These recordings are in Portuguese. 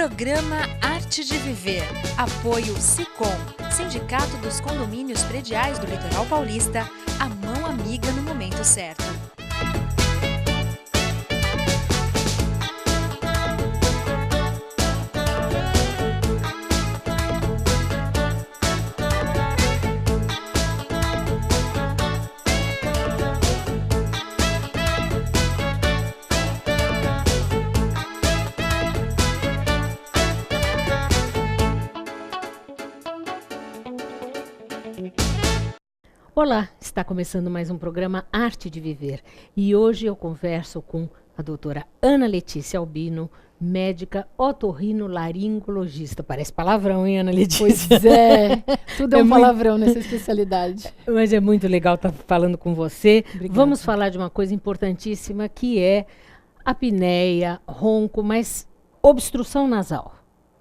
Programa Arte de Viver. Apoio Sicom, Sindicato dos Condomínios Prediais do Litoral Paulista, a mão amiga no momento certo. Olá, está começando mais um programa Arte de Viver e hoje eu converso com a doutora Ana Letícia Albino, médica otorrinolaringologista. Parece palavrão, hein, Ana Letícia? Pois é, tudo é um palavrão nessa especialidade. Mas é muito legal estar falando com você. Obrigada. Vamos falar de uma coisa importantíssima que é apneia, ronco, mas obstrução nasal,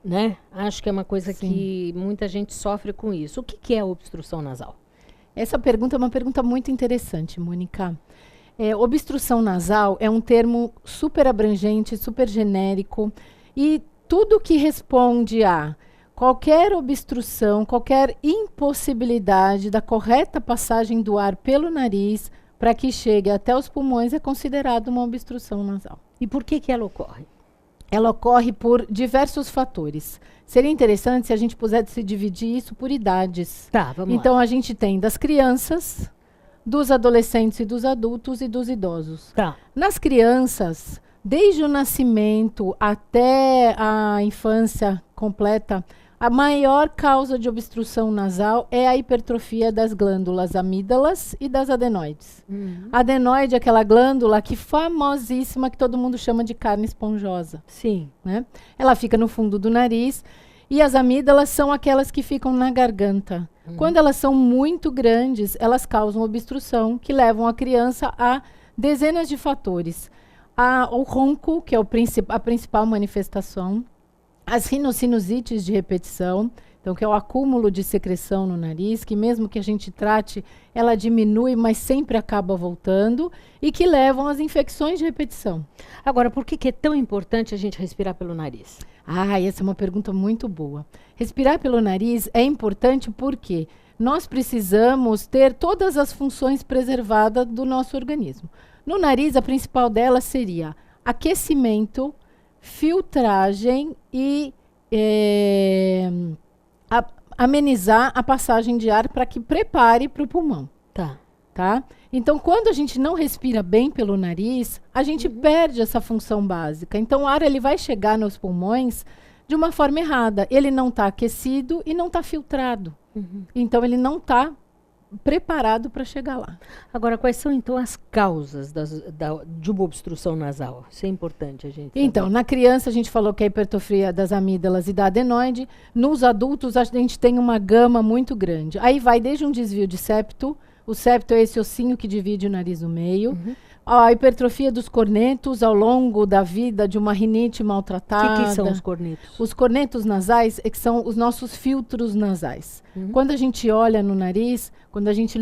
né? Acho que é uma coisa que muita gente sofre com isso. O que é obstrução nasal? Essa pergunta é uma pergunta muito interessante, Mônica. Obstrução nasal é um termo super abrangente, super genérico, e tudo que responde a qualquer obstrução, qualquer impossibilidade da correta passagem do ar pelo nariz para que chegue até os pulmões é considerado uma obstrução nasal. E por que ela ocorre? Ela ocorre por diversos fatores. Seria interessante se a gente pudesse dividir isso por idades. Tá, vamos então, lá. a gente tem das crianças, dos adolescentes e dos adultos e dos idosos. Tá. Nas crianças, desde o nascimento até a infância completa, a maior causa de obstrução nasal é a hipertrofia das glândulas amígdalas e das adenoides. A adenoide é aquela glândula que famosíssima que todo mundo chama de carne esponjosa. Sim. Né? Ela fica no fundo do nariz e as amígdalas são aquelas que ficam na garganta. Quando elas são muito grandes, elas causam obstrução que levam a criança a dezenas de fatores. O ronco, que é a principal manifestação, as rinossinusites de repetição, então que é o acúmulo de secreção no nariz, que mesmo que a gente trate, ela diminui, mas sempre acaba voltando, e que levam às infecções de repetição. Agora, por que é tão importante a gente respirar pelo nariz? Essa é uma pergunta muito boa. Respirar pelo nariz é importante porque nós precisamos ter todas as funções preservadas do nosso organismo. No nariz, a principal delas seria aquecimento, filtragem e amenizar a passagem de ar para que prepare para o pulmão. Tá? Então, quando a gente não respira bem pelo nariz, a gente perde essa função básica. Então, o ar ele vai chegar nos pulmões de uma forma errada. Ele não está aquecido e não está filtrado. Então, ele não está preparado para chegar lá. Agora, quais são então as causas de uma obstrução nasal? Isso é importante a gente saber. Então, na criança a gente falou que é a hipertrofia das amígdalas e da adenoide. Nos adultos a gente tem uma gama muito grande. Aí vai desde um desvio de septo. O septo é esse ossinho que divide o nariz no meio. A hipertrofia dos cornetos ao longo da vida de uma rinite maltratada. O que são os cornetos? Os cornetos nasais que são os nossos filtros nasais. Quando a gente olha no nariz, quando a gente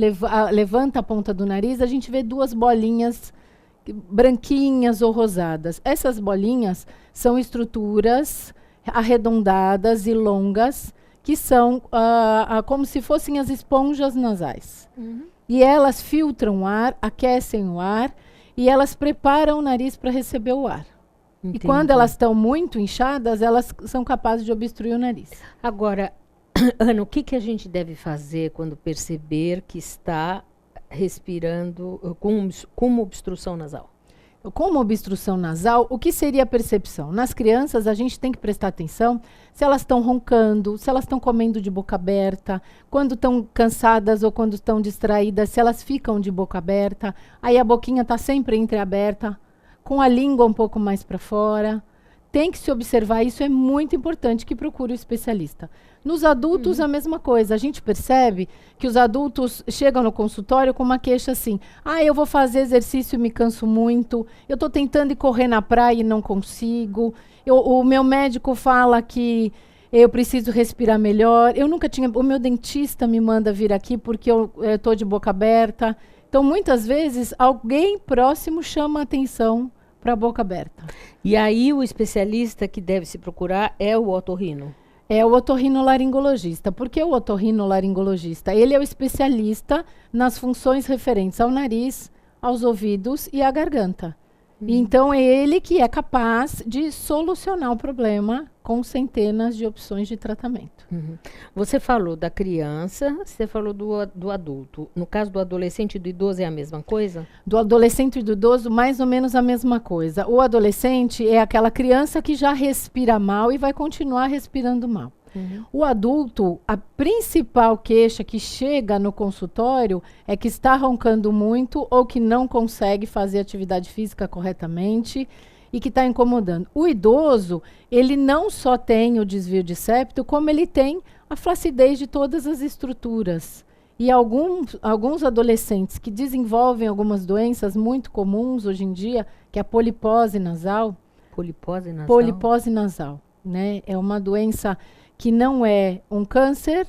levanta a ponta do nariz, a gente vê duas bolinhas branquinhas ou rosadas. Essas bolinhas são estruturas arredondadas e longas que são como se fossem as esponjas nasais. E elas filtram o ar, aquecem o ar e elas preparam o nariz para receber o ar. Entendi. E quando elas estão muito inchadas, elas são capazes de obstruir o nariz. Agora, Ana, o que a gente deve fazer quando perceber que está respirando com uma obstrução nasal? Com uma obstrução nasal, o que seria a percepção? Nas crianças, a gente tem que prestar atenção se elas estão roncando, se elas estão comendo de boca aberta, quando estão cansadas ou quando estão distraídas, se elas ficam de boca aberta, aí a boquinha está sempre entreaberta, com a língua um pouco mais para fora. Tem que se observar, isso é muito importante que procure o especialista. Nos adultos, a mesma coisa. A gente percebe que os adultos chegam no consultório com uma queixa assim: eu vou fazer exercício e me canso muito, eu estou tentando ir correr na praia e não consigo, o meu médico fala que eu preciso respirar melhor, o meu dentista me manda vir aqui porque eu estou de boca aberta. Então, muitas vezes, alguém próximo chama a atenção para a boca aberta. E aí o especialista que deve se procurar é o otorrino? É o otorrinolaringologista. Por que o otorrinolaringologista? Ele é o especialista nas funções referentes ao nariz, aos ouvidos e à garganta. Então, é ele que é capaz de solucionar o problema com centenas de opções de tratamento. Você falou da criança, você falou do adulto. No caso do adolescente e do idoso é a mesma coisa? Do adolescente e do idoso, mais ou menos a mesma coisa. O adolescente é aquela criança que já respira mal e vai continuar respirando mal. O adulto, a principal queixa que chega no consultório é que está roncando muito ou que não consegue fazer atividade física corretamente e que está incomodando. O idoso, ele não só tem o desvio de septo, como ele tem a flacidez de todas as estruturas. E alguns adolescentes que desenvolvem algumas doenças muito comuns hoje em dia, que é a polipose nasal. Polipose nasal? Polipose nasal, né? É uma doença que não é um câncer,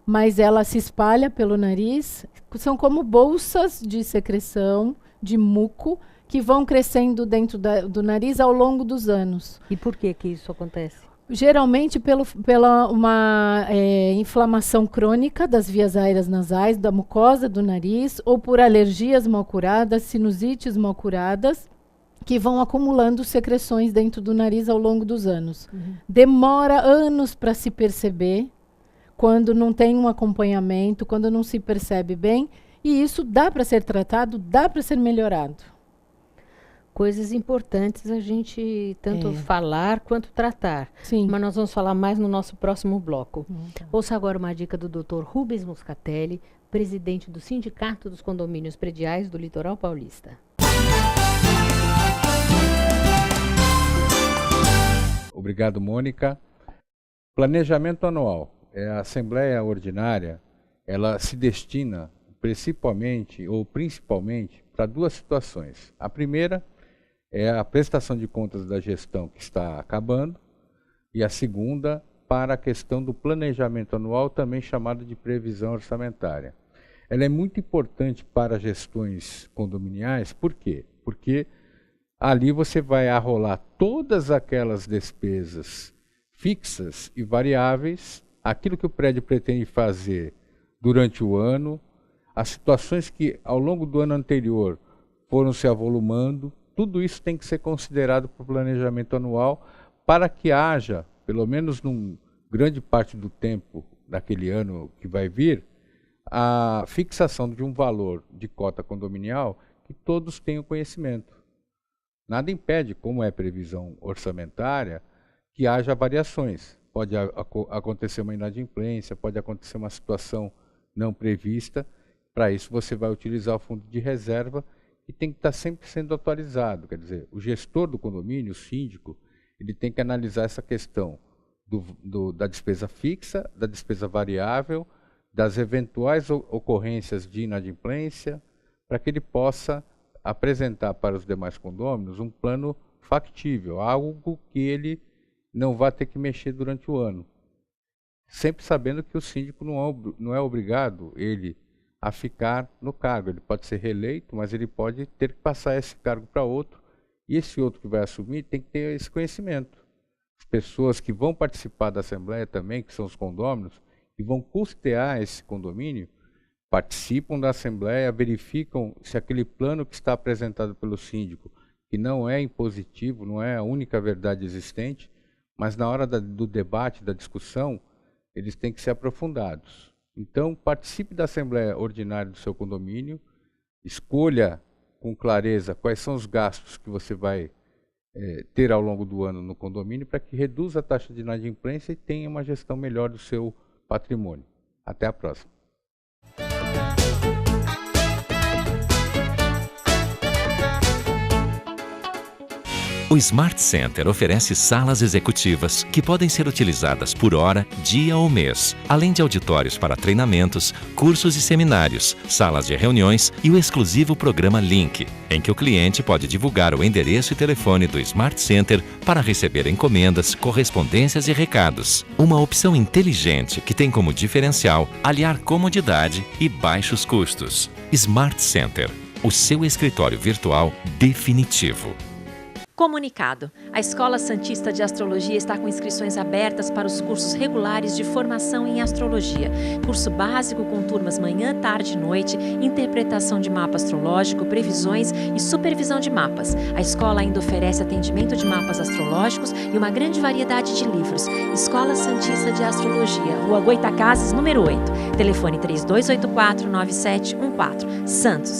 mas ela se espalha pelo nariz. São como bolsas de secreção, de muco, que vão crescendo dentro do nariz ao longo dos anos. E por que isso acontece? Geralmente pela uma inflamação crônica das vias aéreas nasais, da mucosa do nariz, ou por alergias mal curadas, sinusites mal curadas, que vão acumulando secreções dentro do nariz ao longo dos anos. Demora anos para se perceber, quando não tem um acompanhamento, quando não se percebe bem, e isso dá para ser tratado, dá para ser melhorado. Coisas importantes a gente tanto falar quanto tratar. Sim. Mas nós vamos falar mais no nosso próximo bloco. Ouça agora uma dica do Dr. Rubens Moscatelli, presidente do Sindicato dos Condomínios Prediais do Litoral Paulista. Obrigado, Mônica. Planejamento anual. A Assembleia Ordinária, ela se destina principalmente para duas situações. A primeira é a prestação de contas da gestão que está acabando, e a segunda para a questão do planejamento anual, também chamado de previsão orçamentária. Ela é muito importante para gestões condominiais, por quê? Porque ali você vai arrolar todas aquelas despesas fixas e variáveis, aquilo que o prédio pretende fazer durante o ano, as situações que ao longo do ano anterior foram se avolumando, tudo isso tem que ser considerado para o planejamento anual para que haja, pelo menos numa grande parte do tempo daquele ano que vai vir, a fixação de um valor de cota condominial que todos tenham conhecimento. Nada impede, como é previsão orçamentária, que haja variações. Pode acontecer uma inadimplência, pode acontecer uma situação não prevista. Para isso você vai utilizar o fundo de reserva e tem que estar sempre sendo atualizado. Quer dizer, o gestor do condomínio, o síndico, ele tem que analisar essa questão da despesa fixa, da despesa variável, das eventuais ocorrências de inadimplência, para que ele possa apresentar para os demais condôminos um plano factível, algo que ele não vai ter que mexer durante o ano. Sempre sabendo que o síndico não é obrigado a ficar no cargo. Ele pode ser reeleito, mas ele pode ter que passar esse cargo para outro, e esse outro que vai assumir tem que ter esse conhecimento. As pessoas que vão participar da Assembleia também, que são os condôminos, que vão custear esse condomínio, participam da Assembleia, verificam se aquele plano que está apresentado pelo síndico, que não é impositivo, não é a única verdade existente, mas na hora do debate, da discussão, eles têm que ser aprofundados. Então, participe da Assembleia Ordinária do seu condomínio, escolha com clareza quais são os gastos que você vai ter ao longo do ano no condomínio para que reduza a taxa de inadimplência e tenha uma gestão melhor do seu patrimônio. Até a próxima. O Smart Center oferece salas executivas que podem ser utilizadas por hora, dia ou mês, além de auditórios para treinamentos, cursos e seminários, salas de reuniões e o exclusivo programa Link, em que o cliente pode divulgar o endereço e telefone do Smart Center para receber encomendas, correspondências e recados. Uma opção inteligente que tem como diferencial aliar comodidade e baixos custos. Smart Center, o seu escritório virtual definitivo. Comunicado. A Escola Santista de Astrologia está com inscrições abertas para os cursos regulares de formação em astrologia. Curso básico com turmas manhã, tarde e noite, interpretação de mapa astrológico, previsões e supervisão de mapas. A escola ainda oferece atendimento de mapas astrológicos e uma grande variedade de livros. Escola Santista de Astrologia, Rua Goitacazes, número 8. Telefone 3284-9714. Santos.